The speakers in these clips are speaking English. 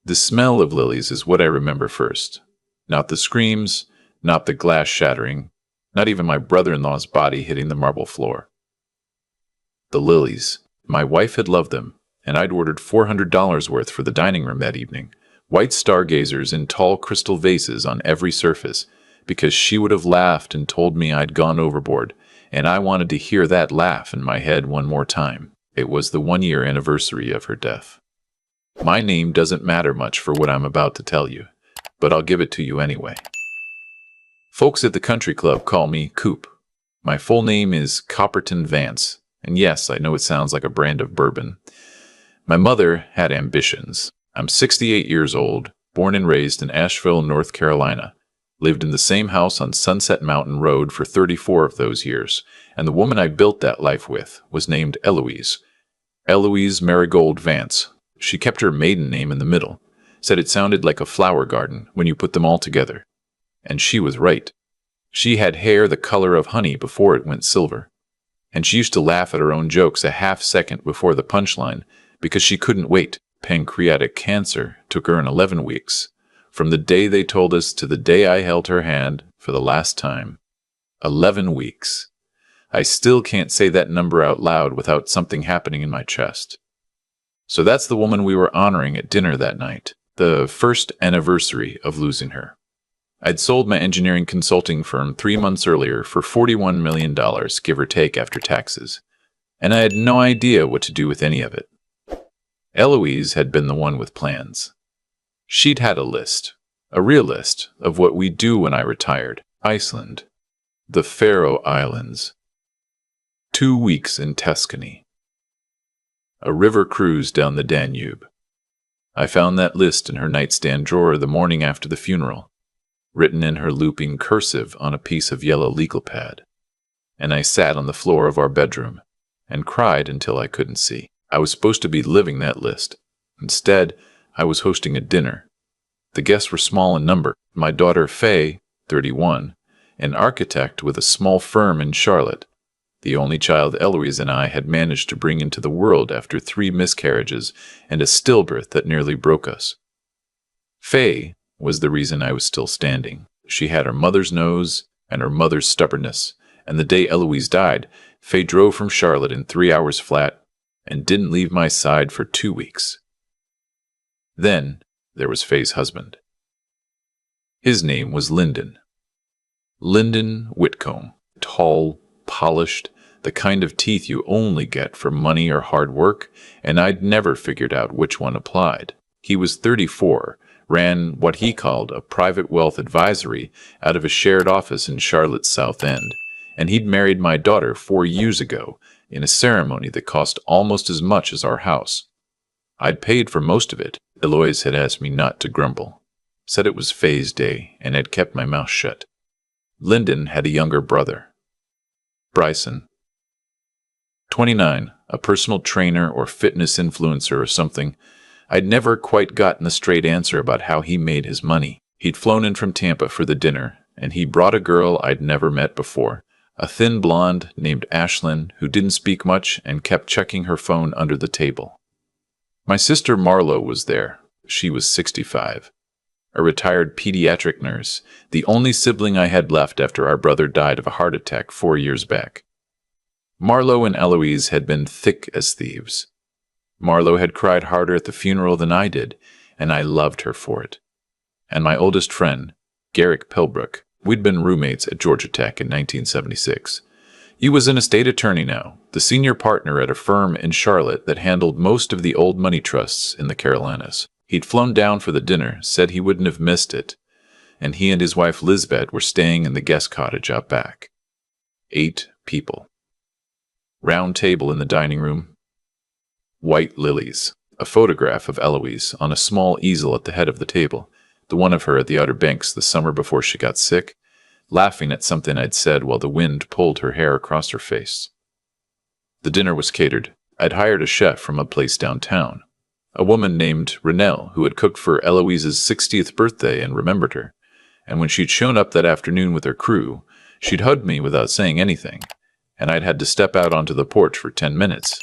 The smell of lilies is what I remember first. Not the screams, not the glass shattering, not even my brother-in-law's body hitting the marble floor. The lilies. My wife had loved them, and I'd ordered $400 worth for the dining room that evening. White stargazers in tall crystal vases on every surface, because she would have laughed and told me I'd gone overboard, and I wanted to hear that laugh in my head one more time. It was the 1-year anniversary of her death. My name doesn't matter much for what I'm about to tell you, but I'll give it to you anyway. Folks at the country club call me Coop. My full name is Copperton Vance, and yes, I know it sounds like a brand of bourbon. My mother had ambitions. I'm 68 years old, born and raised in Asheville, North Carolina. Lived in the same house on Sunset Mountain Road for 34 of those years, and the woman I built that life with was named Eloise. Eloise Marigold Vance. She kept her maiden name in the middle, said it sounded like a flower garden when you put them all together. And she was right. She had hair the color of honey before it went silver. And she used to laugh at her own jokes a half second before the punchline because she couldn't wait. Pancreatic cancer took her in 11 weeks. From the day they told us to the day I held her hand for the last time. 11 weeks. I still can't say that number out loud without something happening in my chest. So that's the woman we were honoring at dinner that night, the first anniversary of losing her. I'd sold my engineering consulting firm 3 months earlier for $41 million, give or take after taxes, and I had no idea what to do with any of it. Eloise had been the one with plans. She'd had a list, a real list, of what we'd do when I retired. Iceland, the Faroe Islands, 2 weeks in Tuscany, a river cruise down the Danube. I found that list in her nightstand drawer the morning after the funeral, written in her looping cursive on a piece of yellow legal pad, and I sat on the floor of our bedroom and cried until I couldn't see. I was supposed to be living that list. Instead, I was hosting a dinner. The guests were small in number. My daughter Faye, 31, an architect with a small firm in Charlotte, the only child Eloise and I had managed to bring into the world after 3 miscarriages and a stillbirth that nearly broke us. Faye was the reason I was still standing. She had her mother's nose and her mother's stubbornness, and the day Eloise died, Faye drove from Charlotte in 3 hours flat and didn't leave my side for 2 weeks. Then there was Faye's husband. His name was Lyndon. Lyndon Whitcomb, tall, polished, the kind of teeth you only get from money or hard work, and I'd never figured out which one applied. He was 34, ran what he called a private wealth advisory out of a shared office in Charlotte's South End, and he'd married my daughter 4 years ago in a ceremony that cost almost as much as our house. I'd paid for most of it. Eloise had asked me not to grumble, said it was Faye's day, and had kept my mouth shut. Lyndon had a younger brother, Bryson, 29, a personal trainer or fitness influencer or something. I'd never quite gotten a straight answer about how he made his money. He'd flown in from Tampa for the dinner, and he brought a girl I'd never met before, a thin blonde named Ashlyn who didn't speak much and kept checking her phone under the table. My sister Marlo was there. She was 65. A retired pediatric nurse, the only sibling I had left after our brother died of a heart attack 4 years back. Marlo and Eloise had been thick as thieves. Marlo had cried harder at the funeral than I did, and I loved her for it. And my oldest friend, Garrick Pilbrook, we'd been roommates at Georgia Tech in 1976. He was an estate attorney now, the senior partner at a firm in Charlotte that handled most of the old money trusts in the Carolinas. He'd flown down for the dinner, said he wouldn't have missed it, and he and his wife Lisbeth were staying in the guest cottage out back. 8 people. Round table in the dining room. White lilies. A photograph of Eloise on a small easel at the head of the table, the one of her at the Outer Banks the summer before she got sick, laughing at something I'd said while the wind pulled her hair across her face. The dinner was catered. I'd hired a chef from a place downtown, a woman named Renelle who had cooked for Eloise's 60th birthday and remembered her, and when she'd shown up that afternoon with her crew, she'd hugged me without saying anything, and I'd had to step out onto the porch for 10 minutes.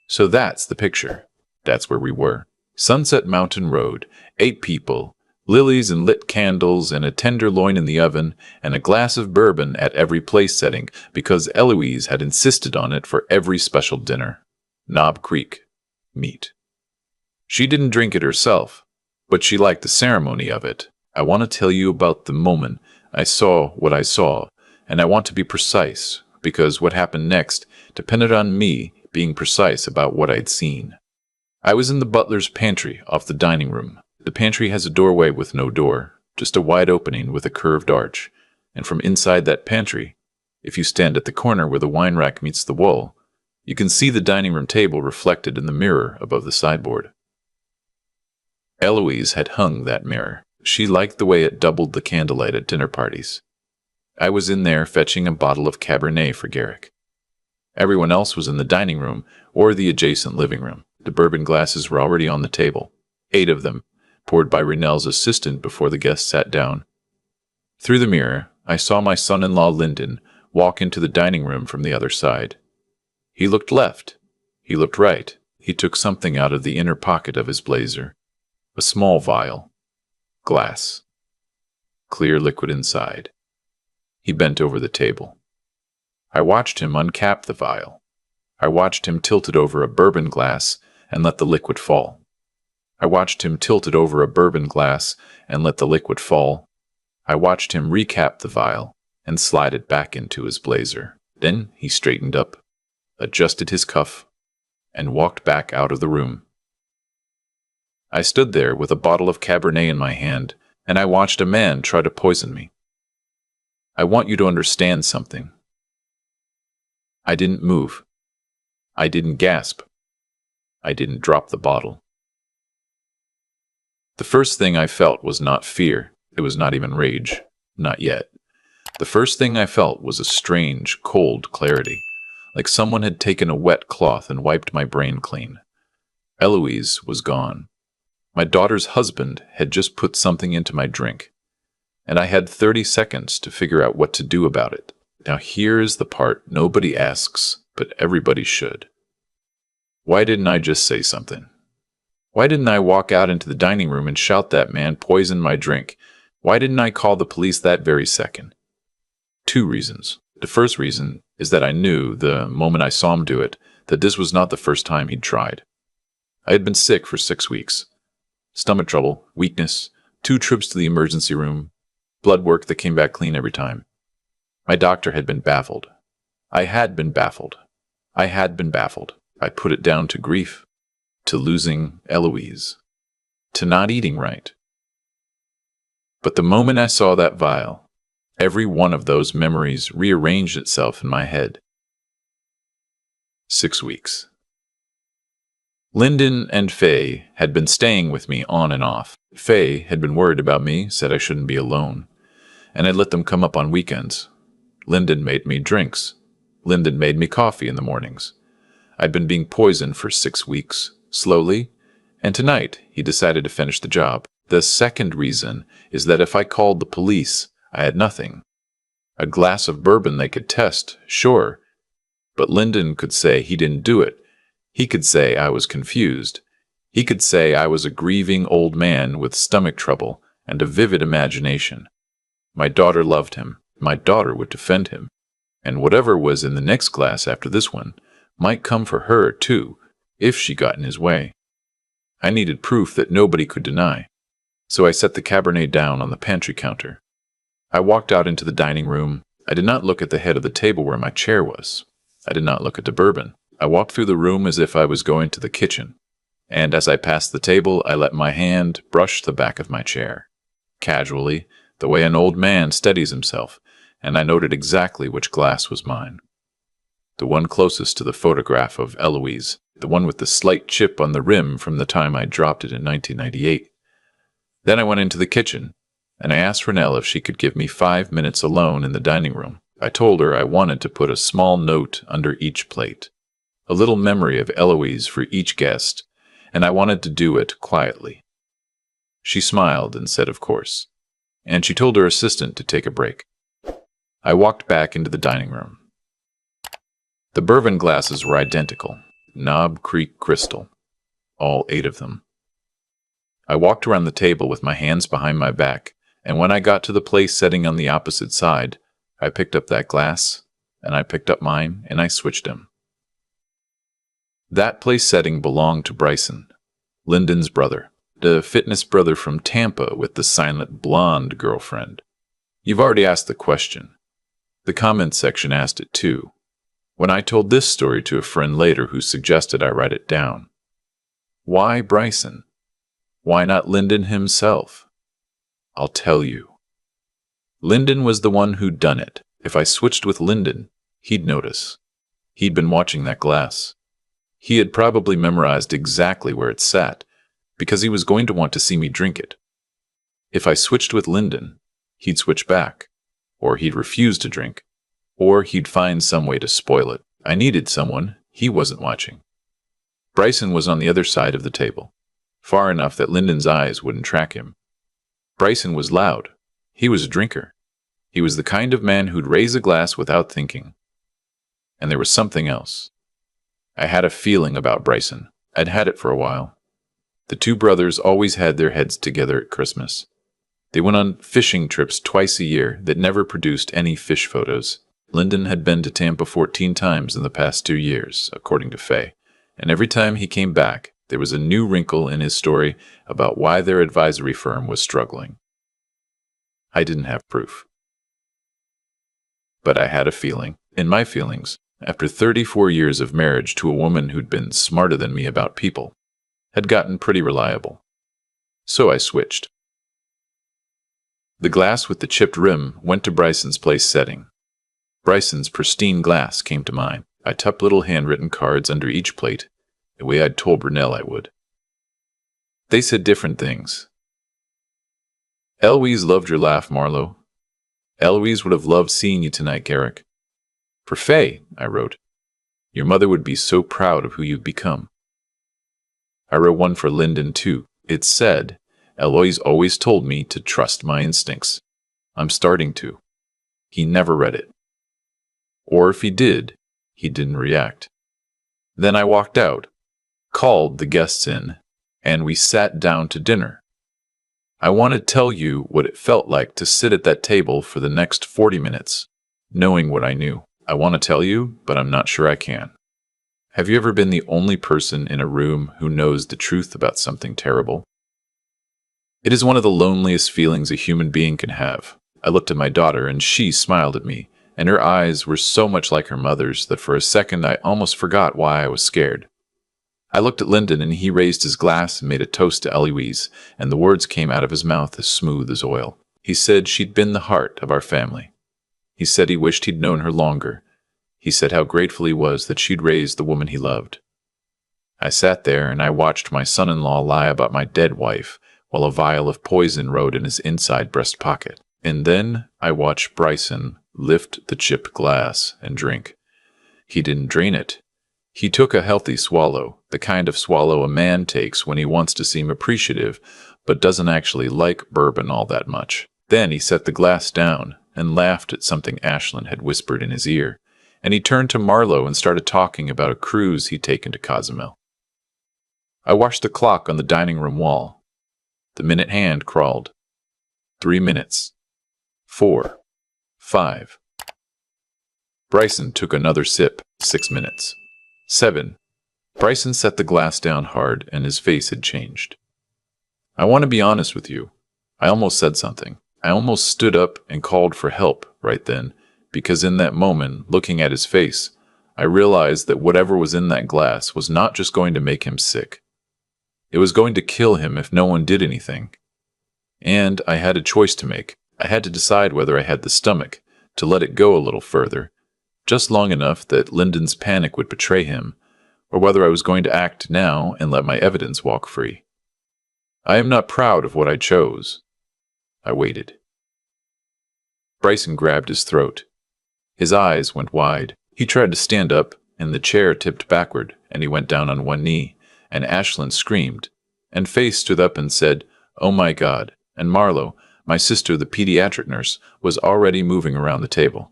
So that's the picture. That's where we were. Sunset Mountain Road, 8 people, lilies and lit candles and a tenderloin in the oven and a glass of bourbon at every place setting because Eloise had insisted on it for every special dinner. Knob Creek. Meat. She didn't drink it herself, but she liked the ceremony of it. I want to tell you about the moment I saw what I saw, and I want to be precise, because what happened next depended on me being precise about what I'd seen. I was in the butler's pantry off the dining room. The pantry has a doorway with no door, just a wide opening with a curved arch, and from inside that pantry, if you stand at the corner where the wine rack meets the wall, you can see the dining room table reflected in the mirror above the sideboard. Eloise had hung that mirror. She liked the way it doubled the candlelight at dinner parties. I was in there fetching a bottle of Cabernet for Garrick. Everyone else was in the dining room or the adjacent living room. The bourbon glasses were already on the table, 8 of them, poured by Renell's assistant before the guests sat down. Through the mirror, I saw my son-in-law Lyndon walk into the dining room from the other side. He looked left. He looked right. He took something out of the inner pocket of his blazer. A small vial. Glass. Clear liquid inside. He bent over the table. I watched him uncap the vial. I watched him tilt it over a bourbon glass and let the liquid fall. I watched him tilt it over a bourbon glass and let the liquid fall. I watched him recap the vial and slide it back into his blazer. Then he straightened up, adjusted his cuff, and walked back out of the room. I stood there with a bottle of Cabernet in my hand, and I watched a man try to poison me. I want you to understand something. I didn't move. I didn't gasp. I didn't drop the bottle. The first thing I felt was not fear. It was not even rage. Not yet. The first thing I felt was a strange, cold clarity, like someone had taken a wet cloth and wiped my brain clean. Eloise was gone. My daughter's husband had just put something into my drink, and I had 30 seconds to figure out what to do about it. Now here is the part nobody asks, but everybody should. Why didn't I just say something? Why didn't I walk out into the dining room and shout that man poisoned my drink? Why didn't I call the police that very second? 2 reasons. The first reason is that I knew, the moment I saw him do it, that this was not the first time he'd tried. I had been sick for 6 weeks. Stomach trouble, weakness, 2 trips to the emergency room, blood work that came back clean every time. My doctor had been baffled. I had been baffled. I had been baffled. I put it down to grief, to losing Eloise, to not eating right. But the moment I saw that vial, every one of those memories rearranged itself in my head. 6 weeks. Lyndon and Faye had been staying with me on and off. Faye had been worried about me, said I shouldn't be alone, and I'd let them come up on weekends. Lyndon made me drinks. Lyndon made me coffee in the mornings. I'd been being poisoned for 6 weeks, slowly, and tonight he decided to finish the job. The second reason is that if I called the police, I had nothing. A glass of bourbon they could test, sure, but Lyndon could say he didn't do it. He could say I was confused. He could say I was a grieving old man with stomach trouble and a vivid imagination. My daughter loved him. My daughter would defend him. And whatever was in the next glass after this one might come for her, too, if she got in his way. I needed proof that nobody could deny. So I set the Cabernet down on the pantry counter. I walked out into the dining room. I did not look at the head of the table where my chair was. I did not look at the bourbon. I walked through the room as if I was going to the kitchen, and as I passed the table, I let my hand brush the back of my chair. Casually, the way an old man steadies himself, and I noted exactly which glass was mine. The one closest to the photograph of Eloise, the one with the slight chip on the rim from the time I dropped it in 1998. Then I went into the kitchen, and I asked Renell if she could give me 5 minutes alone in the dining room. I told her I wanted to put a small note under each plate, a little memory of Eloise for each guest, and I wanted to do it quietly. She smiled and said of course, and she told her assistant to take a break. I walked back into the dining room. The bourbon glasses were identical, Knob Creek crystal, all 8 of them. I walked around the table with my hands behind my back, and when I got to the place setting on the opposite side, I picked up that glass, and I picked up mine, and I switched them. That place setting belonged to Bryson, Lyndon's brother, the fitness brother from Tampa with the silent blonde girlfriend. You've already asked the question. The comments section asked it too, when I told this story to a friend later who suggested I write it down. Why Bryson? Why not Lyndon himself? I'll tell you. Lyndon was the one who'd done it. If I switched with Lyndon, he'd notice. He'd been watching that glass. He had probably memorized exactly where it sat, because he was going to want to see me drink it. If I switched with Lyndon, he'd switch back, or he'd refuse to drink, or he'd find some way to spoil it. I needed someone he wasn't watching. Bryson was on the other side of the table, far enough that Lyndon's eyes wouldn't track him. Bryson was loud. He was a drinker. He was the kind of man who'd raise a glass without thinking. And there was something else. I had a feeling about Bryson. I'd had it for a while. The two brothers always had their heads together at Christmas. They went on fishing trips twice a year that never produced any fish photos. Lyndon had been to Tampa 14 times in the past 2 years, according to Faye, and every time he came back, there was a new wrinkle in his story about why their advisory firm was struggling. I didn't have proof. But I had a feeling, and my feelings, after 34 years of marriage to a woman who'd been smarter than me about people, had gotten pretty reliable. So I switched. The glass with the chipped rim went to Bryson's place setting. Bryson's pristine glass came to mine. I tucked little handwritten cards under each plate, the way I'd told Brunel I would. They said different things. Eloise loved your laugh, Marlowe. Eloise would have loved seeing you tonight, Garrick. For Faye, I wrote, your mother would be so proud of who you've become. I wrote one for Lyndon, too. It said, Eloise always told me to trust my instincts. I'm starting to. He never read it. Or if he did, he didn't react. Then I walked out, called the guests in, and we sat down to dinner. I want to tell you what it felt like to sit at that table for the next 40 minutes, knowing what I knew. I want to tell you, but I'm not sure I can. Have you ever been the only person in a room who knows the truth about something terrible? It is one of the loneliest feelings a human being can have. I looked at my daughter, and she smiled at me, and her eyes were so much like her mother's that for a second I almost forgot why I was scared. I looked at Lyndon, and he raised his glass and made a toast to Eloise, and the words came out of his mouth as smooth as oil. He said she'd been the heart of our family. He said he wished he'd known her longer. He said how grateful he was that she'd raised the woman he loved. I sat there, and I watched my son-in-law lie about my dead wife, while a vial of poison rode in his inside breast pocket. And then I watched Bryson lift the chipped glass and drink. He didn't drain it. He took a healthy swallow, the kind of swallow a man takes when he wants to seem appreciative, but doesn't actually like bourbon all that much. Then he set the glass down and laughed at something Ashlyn had whispered in his ear, and he turned to Marlowe and started talking about a cruise he'd taken to Cozumel. I watched the clock on the dining room wall. The minute hand crawled. 3 minutes. 4. 5. Bryson took another sip. 6 minutes. 7. Bryson set the glass down hard, and his face had changed. I want to be honest with you. I almost said something. I almost stood up and called for help right then, because in that moment, looking at his face, I realized that whatever was in that glass was not just going to make him sick. It was going to kill him if no one did anything. And I had a choice to make. I had to decide whether I had the stomach to let it go a little further, just long enough that Lyndon's panic would betray him, or whether I was going to act now and let my evidence walk free. I am not proud of what I chose. I waited. Bryson grabbed his throat. His eyes went wide. He tried to stand up, and the chair tipped backward, and he went down on one knee, and Ashlyn screamed, and Faye stood up and said, "Oh my God," and Marlowe, my sister, the pediatric nurse, was already moving around the table.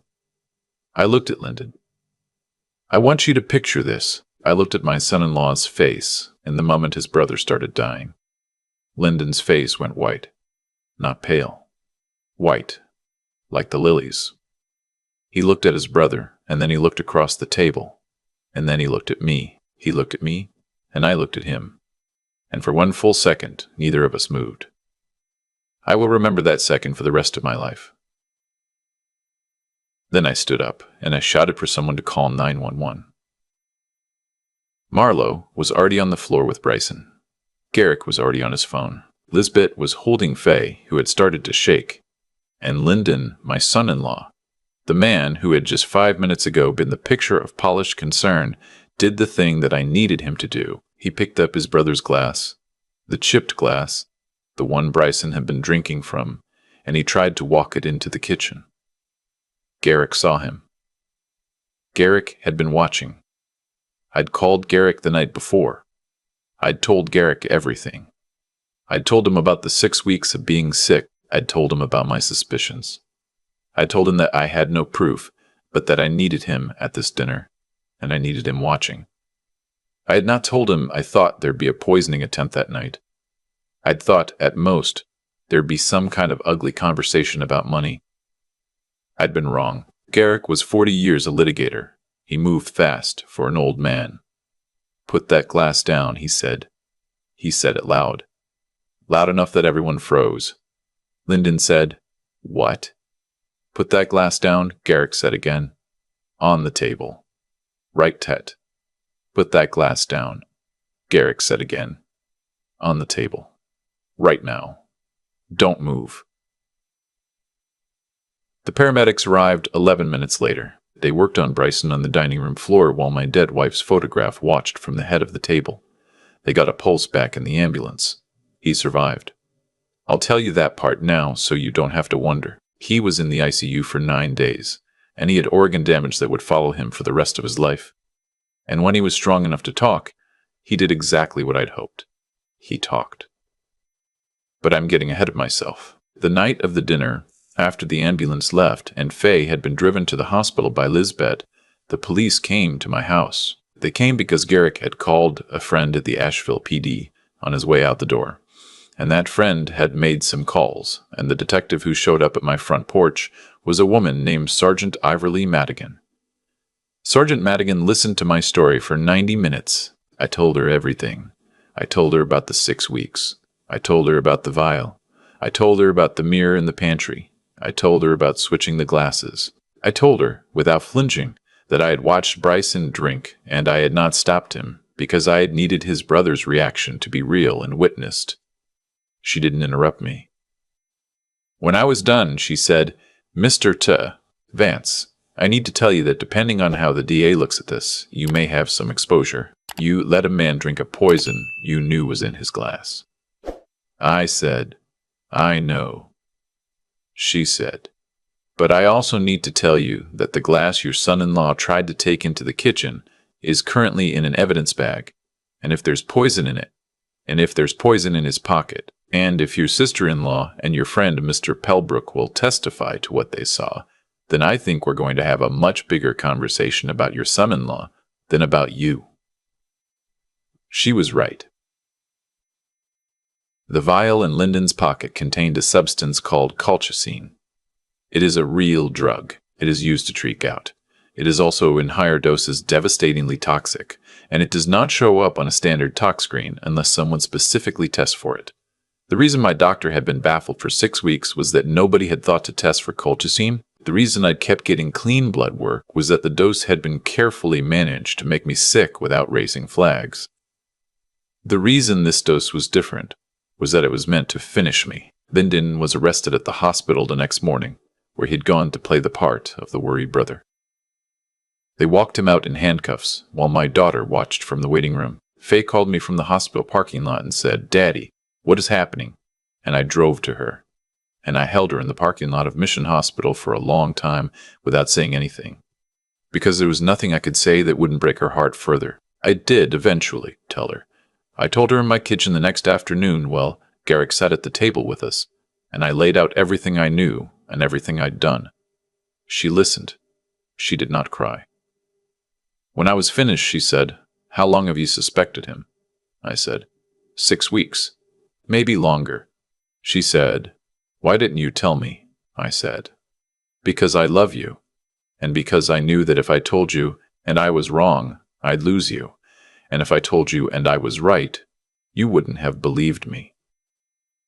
I looked at Lyndon. I want you to picture this. I looked at my son-in-law's face, in the moment his brother started dying. Lyndon's face went white. Not pale. White. Like the lilies. He looked at his brother, and then he looked across the table. And then he looked at me. He looked at me, and I looked at him. And for one full second, neither of us moved. I will remember that second for the rest of my life. Then I stood up, and I shouted for someone to call 911. Marlowe was already on the floor with Bryson. Garrick was already on his phone. Lisbeth was holding Faye, who had started to shake. And Lyndon, my son-in-law, the man who had just 5 minutes ago been the picture of polished concern, did the thing that I needed him to do. He picked up his brother's glass, the chipped glass, the one Bryson had been drinking from, and he tried to walk it into the kitchen. Garrick saw him. Garrick had been watching. I'd called Garrick the night before. I'd told Garrick everything. I'd told him about the 6 weeks of being sick. I'd told him about my suspicions. I told him that I had no proof, but that I needed him at this dinner, and I needed him watching. I had not told him I thought there'd be a poisoning attempt that night. I'd thought, at most, there'd be some kind of ugly conversation about money. I'd been wrong. Garrick was 40 years a litigator. He moved fast for an old man. "Put that glass down," he said. He said it loud. Loud enough that everyone froze. Lyndon said, "What?" "Put that glass down," Garrick said again. "On the table." "Right, Tet." "Put that glass down," Garrick said again. "On the table. Right now. Don't move." The paramedics arrived 11 minutes later. They worked on Bryson on the dining room floor while my dead wife's photograph watched from the head of the table. They got a pulse back in the ambulance. He survived. I'll tell you that part now so you don't have to wonder. He was in the ICU for 9 days, and he had organ damage that would follow him for the rest of his life. And when he was strong enough to talk, he did exactly what I'd hoped. He talked. But I'm getting ahead of myself. The night of the dinner, after the ambulance left and Faye had been driven to the hospital by Lisbeth, the police came to my house. They came because Garrick had called a friend at the Asheville PD on his way out the door. And that friend had made some calls, and the detective who showed up at my front porch was a woman named Sergeant Iverly Madigan. Sergeant Madigan listened to my story for 90 minutes. I told her everything. I told her about the 6 weeks. I told her about the vial. I told her about the mirror in the pantry. I told her about switching the glasses. I told her, without flinching, that I had watched Bryson drink and I had not stopped him because I had needed his brother's reaction to be real and witnessed. She didn't interrupt me. When I was done, she said, "Mr. Vance, I need to tell you that depending on how the DA looks at this, you may have some exposure. You let a man drink a poison you knew was in his glass." I said, "I know." She said, "But I also need to tell you that the glass your son-in-law tried to take into the kitchen is currently in an evidence bag, and if there's poison in it, and if there's poison in his pocket, and if your sister-in-law and your friend Mr. Pelbrook will testify to what they saw, then I think we're going to have a much bigger conversation about your son-in-law than about you." She was right. The vial in Lyndon's pocket contained a substance called colchicine. It is a real drug. It is used to treat gout. It is also in higher doses devastatingly toxic, and it does not show up on a standard tox screen unless someone specifically tests for it. The reason my doctor had been baffled for 6 weeks was that nobody had thought to test for colchicine. The reason I'd kept getting clean blood work was that the dose had been carefully managed to make me sick without raising flags. The reason this dose was different was that it was meant to finish me. Lyndon was arrested at the hospital the next morning, where he'd gone to play the part of the worried brother. They walked him out in handcuffs, while my daughter watched from the waiting room. Faye called me from the hospital parking lot and said, "Daddy, what is happening?" And I drove to her. And I held her in the parking lot of Mission Hospital for a long time without saying anything, because there was nothing I could say that wouldn't break her heart further. I did eventually tell her. I told her in my kitchen the next afternoon while Garrick sat at the table with us, and I laid out everything I knew and everything I'd done. She listened. She did not cry. When I was finished, she said, "How long have you suspected him?" I said, 6 weeks. Maybe longer. She said, "Why didn't you tell me?" I said, "Because I love you, and because I knew that if I told you and I was wrong, I'd lose you, and if I told you and I was right, you wouldn't have believed me."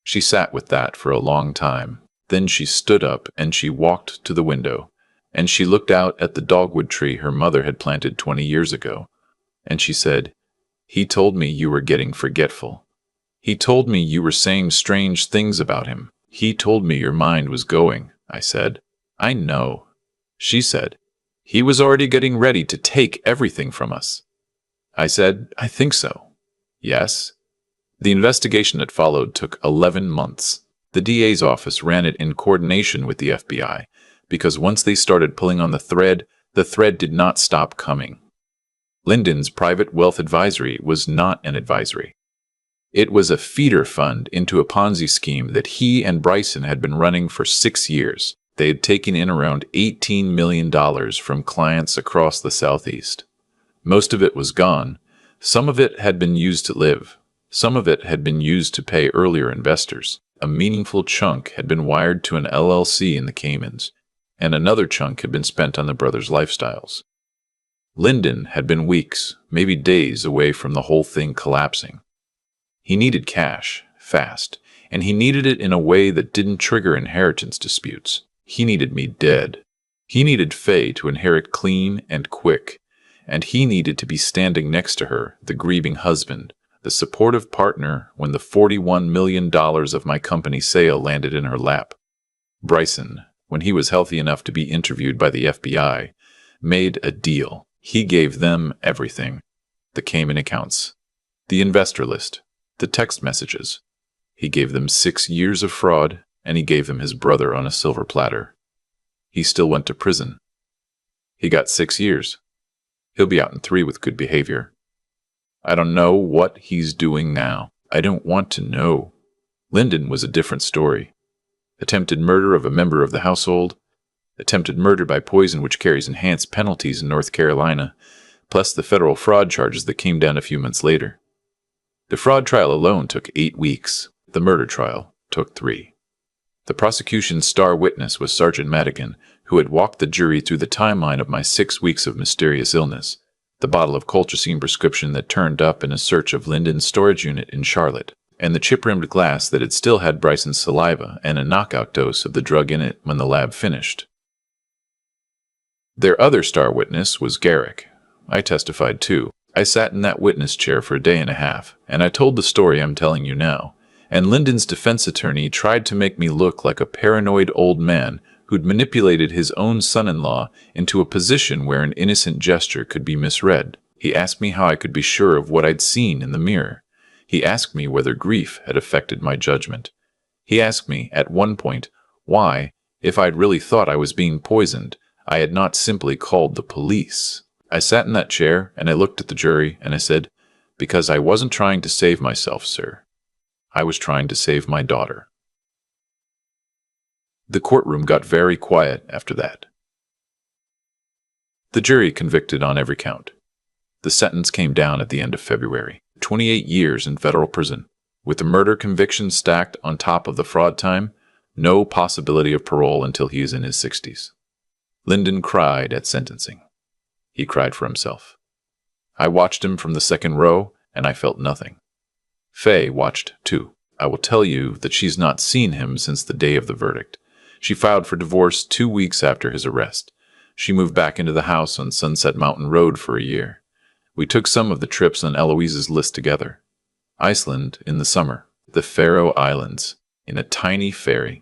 She sat with that for a long time. Then she stood up and she walked to the window, and she looked out at the dogwood tree her mother had planted 20 years ago, and she said, "He told me you were getting forgetful. He told me you were saying strange things about him. He told me your mind was going." I said, "I know." She said, "He was already getting ready to take everything from us." I said, "I think so." Yes. The investigation that followed took 11 months. The DA's office ran it in coordination with the FBI, because once they started pulling on the thread did not stop coming. Lyndon's private wealth advisory was not an advisory. It was a feeder fund into a Ponzi scheme that he and Bryson had been running for 6 years. They had taken in around $18 million from clients across the Southeast. Most of it was gone. Some of it had been used to live. Some of it had been used to pay earlier investors. A meaningful chunk had been wired to an LLC in the Caymans, and another chunk had been spent on the brothers' lifestyles. Lyndon had been weeks, maybe days away from the whole thing collapsing. He needed cash, fast, and he needed it in a way that didn't trigger inheritance disputes. He needed me dead. He needed Faye to inherit clean and quick, and he needed to be standing next to her, the grieving husband, the supportive partner when the $41 million of my company sale landed in her lap. Bryson, when he was healthy enough to be interviewed by the FBI, made a deal. He gave them everything. The Cayman accounts, the investor list, the text messages. He gave them 6 years of fraud, and he gave them his brother on a silver platter. He still went to prison. He got 6 years. He'll be out in 3 with good behavior. I don't know what he's doing now. I don't want to know. Lyndon was a different story. Attempted murder of a member of the household, attempted murder by poison which carries enhanced penalties in North Carolina, plus the federal fraud charges that came down a few months later. The fraud trial alone took 8 weeks. The murder trial took 3. The prosecution's star witness was Sergeant Madigan, who had walked the jury through the timeline of my 6 weeks of mysterious illness, the bottle of colchicine prescription that turned up in a search of Lyndon's storage unit in Charlotte, and the chip-rimmed glass that had still had Bryson's saliva and a knockout dose of the drug in it when the lab finished. Their other star witness was Garrick. I testified too. I sat in that witness chair for a day and a half, and I told the story I'm telling you now, and Lyndon's defense attorney tried to make me look like a paranoid old man who'd manipulated his own son-in-law into a position where an innocent gesture could be misread. He asked me how I could be sure of what I'd seen in the mirror. He asked me whether grief had affected my judgment. He asked me, at one point, why, if I'd really thought I was being poisoned, I had not simply called the police. I sat in that chair, and I looked at the jury, and I said, "Because I wasn't trying to save myself, sir. I was trying to save my daughter." The courtroom got very quiet after that. The jury convicted on every count. The sentence came down at the end of February. 28 years in federal prison. With the murder conviction stacked on top of the fraud time, no possibility of parole until he is in his 60s. Lyndon cried at sentencing. He cried for himself. I watched him from the second row, and I felt nothing. Faye watched too. I will tell you that she's not seen him since the day of the verdict. She filed for divorce 2 weeks after his arrest. She moved back into the house on Sunset Mountain Road for a year. We took some of the trips on Eloise's list together. Iceland in the summer, the Faroe Islands, in a tiny ferry,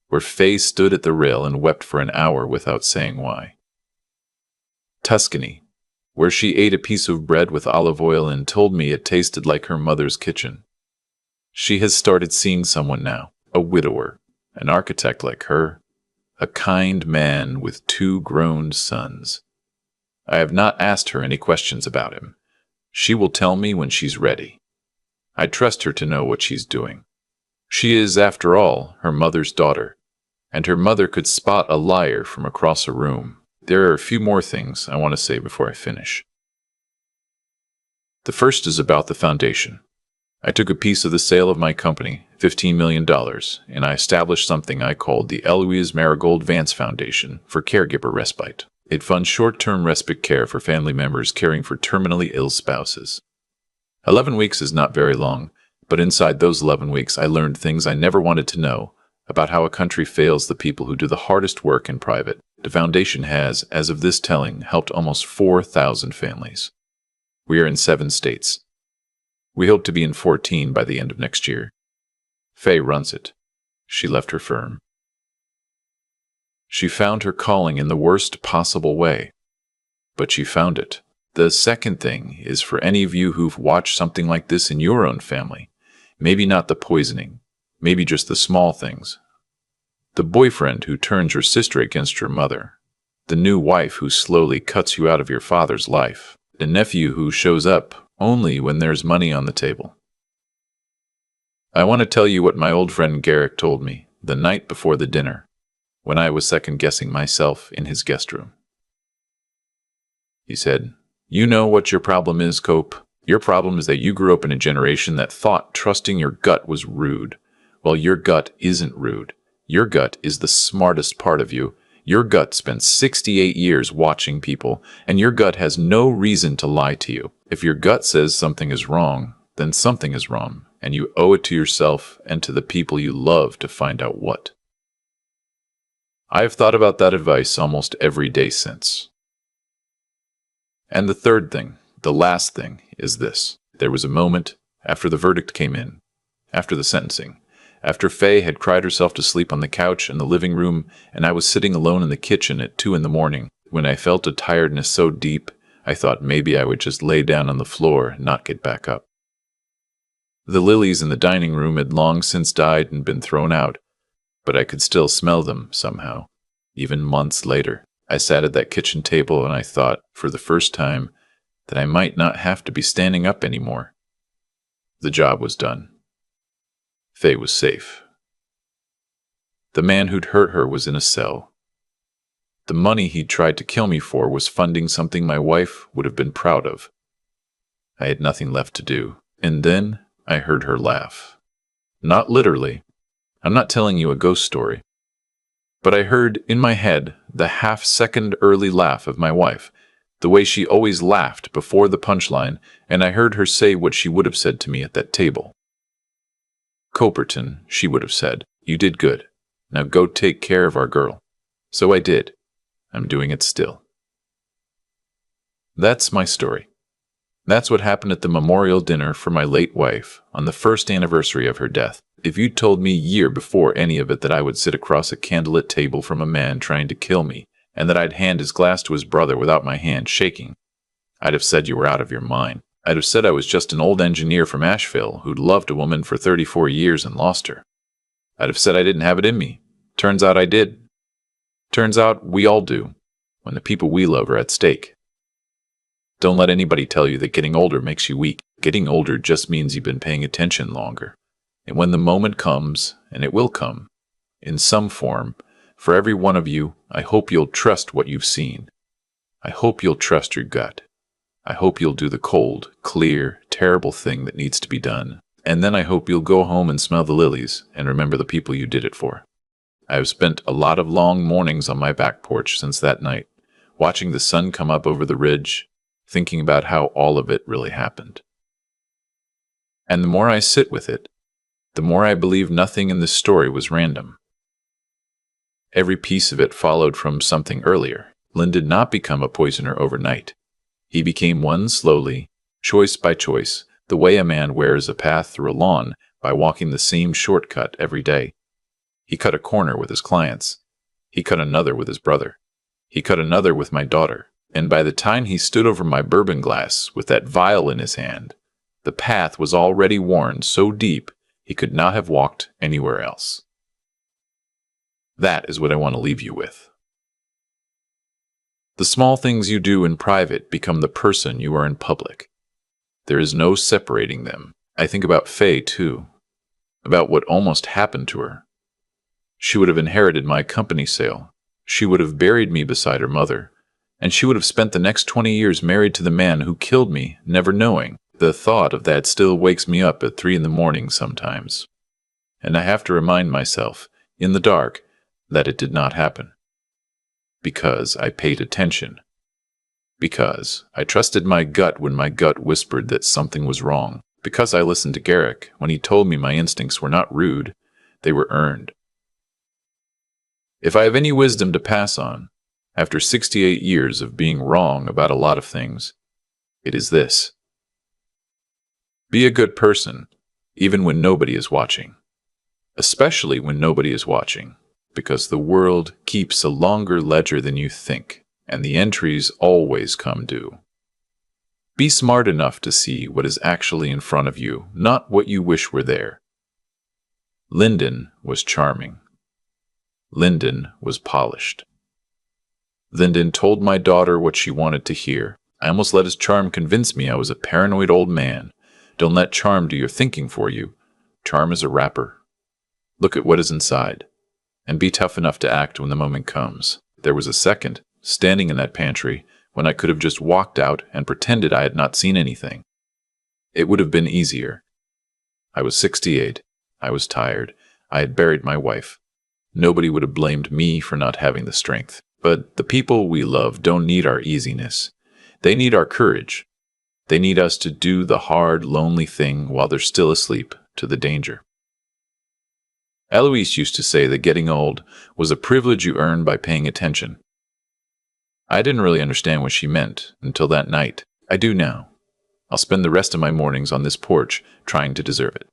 where Faye stood at the rail and wept for an hour without saying why. Tuscany, where she ate a piece of bread with olive oil and told me it tasted like her mother's kitchen. She has started seeing someone now, a widower, an architect like her, a kind man with 2 grown sons. I have not asked her any questions about him. She will tell me when she's ready. I trust her to know what she's doing. She is, after all, her mother's daughter, and her mother could spot a liar from across a room. There are a few more things I want to say before I finish. The first is about the foundation. I took a piece of the sale of my company, $15 million, and I established something I called the Eloise Marigold Vance Foundation for Caregiver Respite. It funds short-term respite care for family members caring for terminally ill spouses. 11 weeks is not very long, but inside those 11 weeks I learned things I never wanted to know about how a country fails the people who do the hardest work in private. The foundation has, as of this telling, helped almost 4,000 families. We are in 7 states. We hope to be in 14 by the end of next year. Faye runs it. She left her firm. She found her calling in the worst possible way, but she found it. The second thing is for any of you who've watched something like this in your own family. Maybe not the poisoning, maybe just the small things. The boyfriend who turns your sister against your mother. The new wife who slowly cuts you out of your father's life. The nephew who shows up only when there's money on the table. I want to tell you what my old friend Garrick told me the night before the dinner, when I was second-guessing myself in his guest room. He said, "You know what your problem is, Cope. Your problem is that you grew up in a generation that thought trusting your gut was rude. Well, your gut isn't rude. Your gut is the smartest part of you. Your gut spent 68 years watching people, and your gut has no reason to lie to you. If your gut says something is wrong, then something is wrong, and you owe it to yourself and to the people you love to find out what." I have thought about that advice almost every day since. And the third thing, the last thing, is this. There was a moment after the verdict came in, after the sentencing, after Faye had cried herself to sleep on the couch in the living room, and I was sitting alone in the kitchen at 2 a.m, when I felt a tiredness so deep, I thought maybe I would just lay down on the floor and not get back up. The lilies in the dining room had long since died and been thrown out, but I could still smell them somehow. Even months later, I sat at that kitchen table and I thought, for the first time, that I might not have to be standing up anymore. The job was done. Faye was safe. The man who'd hurt her was in a cell. The money he'd tried to kill me for was funding something my wife would have been proud of. I had nothing left to do, and then I heard her laugh. Not literally. I'm not telling you a ghost story. But I heard, in my head, the half-second early laugh of my wife, the way she always laughed before the punchline, and I heard her say what she would have said to me at that table. "Coperton," she would have said, "you did good. Now go take care of our girl." So I did. I'm doing it still. That's my story. That's what happened at the memorial dinner for my late wife on the first anniversary of her death. If you'd told me a year before any of it that I would sit across a candlelit table from a man trying to kill me, and that I'd hand his glass to his brother without my hand shaking, I'd have said you were out of your mind. I'd have said I was just an old engineer from Asheville who'd loved a woman for 34 years and lost her. I'd have said I didn't have it in me. Turns out I did. Turns out we all do, when the people we love are at stake. Don't let anybody tell you that getting older makes you weak. Getting older just means you've been paying attention longer. And when the moment comes, and it will come, in some form, for every one of you, I hope you'll trust what you've seen. I hope you'll trust your gut. I hope you'll do the cold, clear, terrible thing that needs to be done. And then I hope you'll go home and smell the lilies and remember the people you did it for. I have spent a lot of long mornings on my back porch since that night, watching the sun come up over the ridge, thinking about how all of it really happened. And the more I sit with it, the more I believe nothing in this story was random. Every piece of it followed from something earlier. Lynn did not become a poisoner overnight. He became one slowly, choice by choice, the way a man wears a path through a lawn by walking the same shortcut every day. He cut a corner with his clients. He cut another with his brother. He cut another with my daughter. And by the time he stood over my bourbon glass with that vial in his hand, the path was already worn so deep he could not have walked anywhere else. That is what I want to leave you with. The small things you do in private become the person you are in public. There is no separating them. I think about Faye, too. About what almost happened to her. She would have inherited my company sale. She would have buried me beside her mother. And she would have spent the next 20 years married to the man who killed me, never knowing. The thought of that still wakes me up at 3 a.m. sometimes. and I have to remind myself, in the dark, that it did not happen. Because I paid attention. Because I trusted my gut when my gut whispered that something was wrong. Because I listened to Garrick when he told me my instincts were not rude, they were earned. If I have any wisdom to pass on, after 68 years of being wrong about a lot of things, it is this. Be a good person, even when nobody is watching. Especially when nobody is watching, because the world keeps a longer ledger than you think, and the entries always come due. Be smart enough to see what is actually in front of you, not what you wish were there. Lyndon was charming. Lyndon was polished. Lyndon told my daughter what she wanted to hear. I almost let his charm convince me I was a paranoid old man. Don't let charm do your thinking for you. Charm is a wrapper. Look at what is inside, and be tough enough to act when the moment comes. There was a second, standing in that pantry, when I could have just walked out and pretended I had not seen anything. It would have been easier. I was 68. I was tired. I had buried my wife. Nobody would have blamed me for not having the strength. But the people we love don't need our easiness. They need our courage. They need us to do the hard, lonely thing while they're still asleep to the danger. Eloise used to say that getting old was a privilege you earn by paying attention. I didn't really understand what she meant until that night. I do now. I'll spend the rest of my mornings on this porch trying to deserve it.